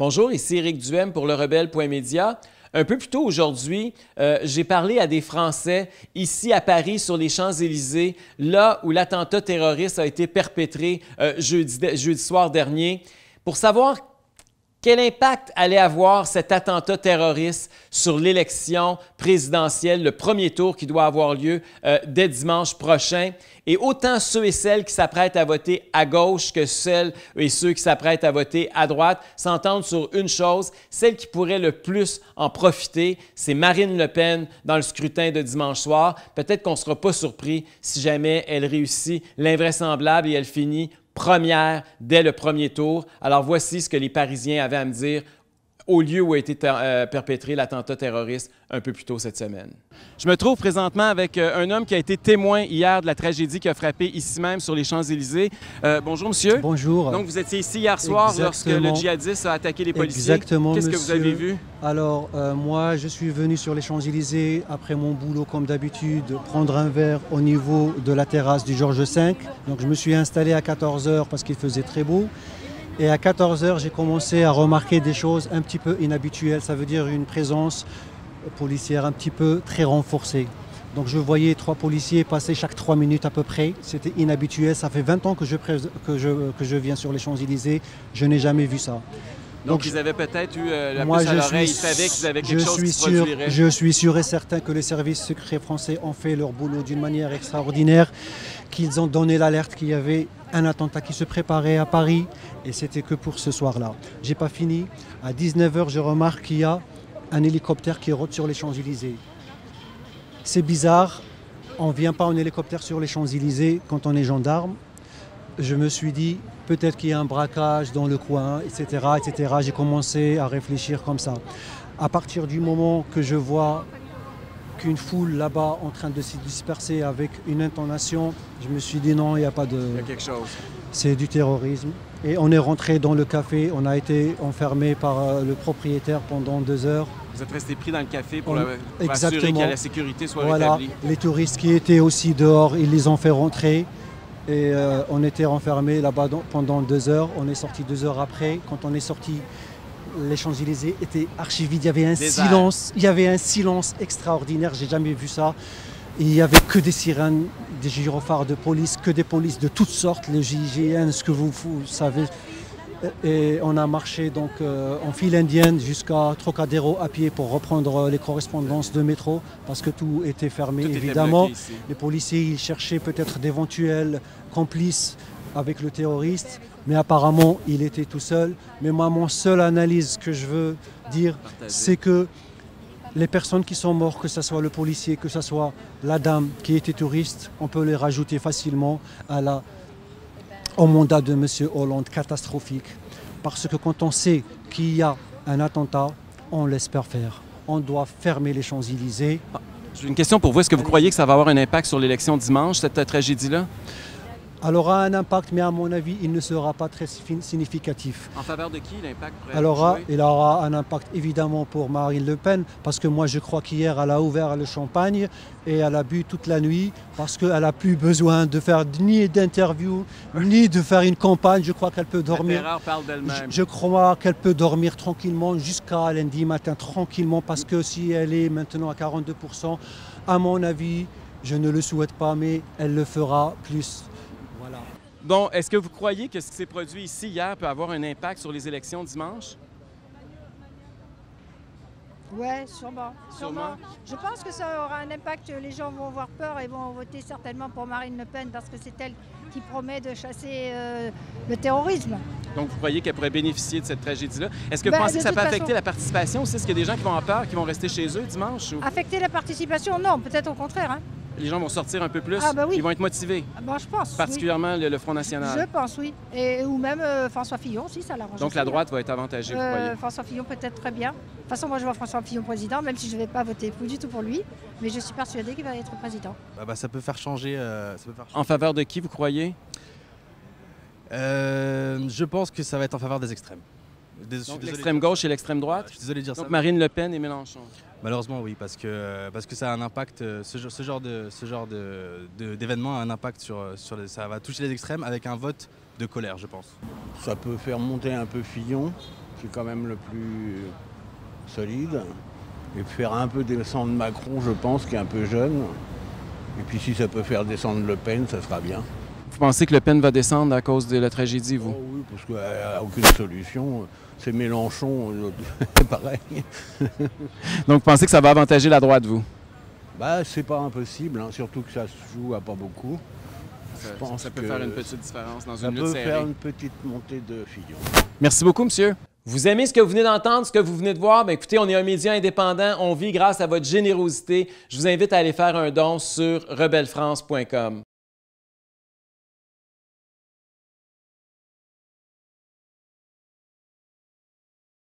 Bonjour, ici Éric Duhem pour lerebelle.media. Un peu plus tôt aujourd'hui, j'ai parlé à des Français ici à Paris sur les Champs-Élysées, là où l'attentat terroriste a été perpétré jeudi soir dernier, pour savoir quel impact allait avoir cet attentat terroriste sur l'élection présidentielle, le premier tour qui doit avoir lieu dès dimanche prochain. Et autant ceux et celles qui s'apprêtent à voter à gauche que celles et ceux qui s'apprêtent à voter à droite s'entendent sur une chose, celle qui pourrait le plus en profiter, c'est Marine Le Pen dans le scrutin de dimanche soir. Peut-être qu'on ne sera pas surpris si jamais elle réussit l'invraisemblable et elle finit première dès le premier tour. Alors voici ce que les Parisiens avaient à me dire au lieu où a été perpétré l'attentat terroriste un peu plus tôt cette semaine. Je me trouve présentement avec un homme qui a été témoin hier de la tragédie qui a frappé ici même sur les Champs-Élysées. Bonjour, monsieur. Bonjour. Donc, vous étiez ici hier soir lorsque le djihadiste a attaqué les policiers. Exactement, Qu'est-ce que vous avez vu? Alors, moi, je suis venu sur les Champs-Élysées après mon boulot, comme d'habitude, prendre un verre au niveau de la terrasse du Georges V. Donc, je me suis installé à 14 h parce qu'il faisait très beau. Et à 14 h, j'ai commencé à remarquer des choses un petit peu inhabituelles. Ça veut dire une présence policière un petit peu très renforcée. Donc je voyais 3 policiers passer chaque 3 minutes à peu près. C'était inhabituel. Ça fait 20 ans que je viens sur les Champs-Élysées. Je n'ai jamais vu ça. Donc ils avaient peut-être eu la puce à l'oreille. Ils savaient qu'ils avaient quelque chose qui se produirait. Je suis sûr et certain que les services secrets français ont fait leur boulot d'une manière extraordinaire, qu'ils ont donné l'alerte qu'il y avait un attentat qui se préparait à Paris, et c'était que pour ce soir-là. J'ai pas fini. À 19 h, je remarque qu'il y a un hélicoptère qui rôde sur les Champs-Élysées. C'est bizarre, on ne vient pas en hélicoptère sur les Champs-Élysées quand on est gendarme. Je me suis dit, peut-être qu'il y a un braquage dans le coin, etc., etc. J'ai commencé à réfléchir comme ça. À partir du moment que je vois qu'une foule là-bas en train de se disperser avec une intonation, je me suis dit non, il n'y a pas de... Il y a quelque chose. C'est du terrorisme. Et on est rentré dans le café, on a été enfermé par le propriétaire pendant 2 heures. Vous êtes resté pris dans le café pour assurer que la sécurité soit rétablie. Les touristes qui étaient aussi dehors, ils les ont fait rentrer. Et on était enfermés là-bas pendant 2 heures. On est sorti 2 heures après. Quand on est sorti, les Champs-Élysées étaient archi-vides. Il y avait un silence extraordinaire. J'ai jamais vu ça. Et il n'y avait que des sirènes, des gyrophares de police, que des polices de toutes sortes, les GIGN, ce que vous savez. Et on a marché donc en file indienne jusqu'à Trocadéro à pied pour reprendre les correspondances de métro parce que tout était fermé, évidemment. Les policiers, ils cherchaient peut-être d'éventuels complices avec le terroriste, mais apparemment il était tout seul. Mais moi, mon seule analyse que je veux dire, c'est que les personnes qui sont mortes, que ce soit le policier, que ce soit la dame qui était touriste, on peut les rajouter facilement au mandat de M. Hollande, catastrophique. Parce que quand on sait qu'il y a un attentat, on l'espère faire. On doit fermer les Champs-Élysées. J'ai une question pour vous. Est-ce que vous croyez que ça va avoir un impact sur l'élection dimanche, cette tragédie-là? Elle aura un impact, mais à mon avis, il ne sera pas très significatif. En faveur de qui l'impact pourrait Il aura un impact évidemment pour Marine Le Pen, parce que moi je crois qu'hier elle a ouvert le champagne et elle a bu toute la nuit, parce qu'elle n'a plus besoin de faire ni d'interview, ni de faire une campagne. Je crois qu'elle peut dormir. La parle d'elle-même. Je crois qu'elle peut dormir tranquillement jusqu'à lundi matin, tranquillement, parce que si elle est maintenant à 42%, à mon avis, je ne le souhaite pas, mais elle le fera plus. Donc, est-ce que vous croyez que ce qui s'est produit ici hier peut avoir un impact sur les élections dimanche? Oui, sûrement. Je pense que ça aura un impact. Les gens vont avoir peur et vont voter certainement pour Marine Le Pen parce que c'est elle qui promet de chasser le terrorisme. Donc, vous croyez qu'elle pourrait bénéficier de cette tragédie-là? Est-ce que vous pensez que ça peut affecter la participation aussi? Est-ce qu'il y a des gens qui vont avoir peur, qui vont rester chez eux dimanche? Ou... Affecter la participation? Non, peut-être au contraire. Hein. Les gens vont sortir un peu plus? Ah, ben oui. Ils vont être motivés? Ah, ben, je pense. Particulièrement le Front National? Je pense, oui. Ou même François Fillon, si ça l'arrange. Donc la droite va être avantagée, vous croyez? François Fillon peut-être très bien. De toute façon, moi je vois François Fillon président, même si je ne vais pas voter du tout pour lui. Mais je suis persuadée qu'il va être président. Ça peut faire changer. En faveur de qui, vous croyez? Je pense que ça va être en faveur des extrêmes. Donc l'extrême gauche et l'extrême droite? Je suis désolé de dire ça. Donc Marine Le Pen et Mélenchon? Malheureusement, oui, parce que ça a un impact, ce genre d'événement a un impact ça va toucher les extrêmes avec un vote de colère, je pense. Ça peut faire monter un peu Fillon, qui est quand même le plus solide, et faire un peu descendre Macron, je pense, qui est un peu jeune. Et puis si ça peut faire descendre Le Pen, ça sera bien. Vous pensez que Le Pen va descendre à cause de la tragédie, vous? Oh oui, parce qu'elle n'a aucune solution. C'est Mélenchon, pareil. Donc, vous pensez que ça va avantager la droite, vous? Bah, c'est pas impossible, hein, surtout que ça se joue à pas beaucoup. Ça peut faire une petite différence dans Ça une lutte peut serrée. faire une petite montée de Fillon. Merci beaucoup, monsieur. Vous aimez ce que vous venez d'entendre, ce que vous venez de voir? Bien, écoutez, on est un média indépendant, on vit grâce à votre générosité. Je vous invite à aller faire un don sur rebellefrance.com.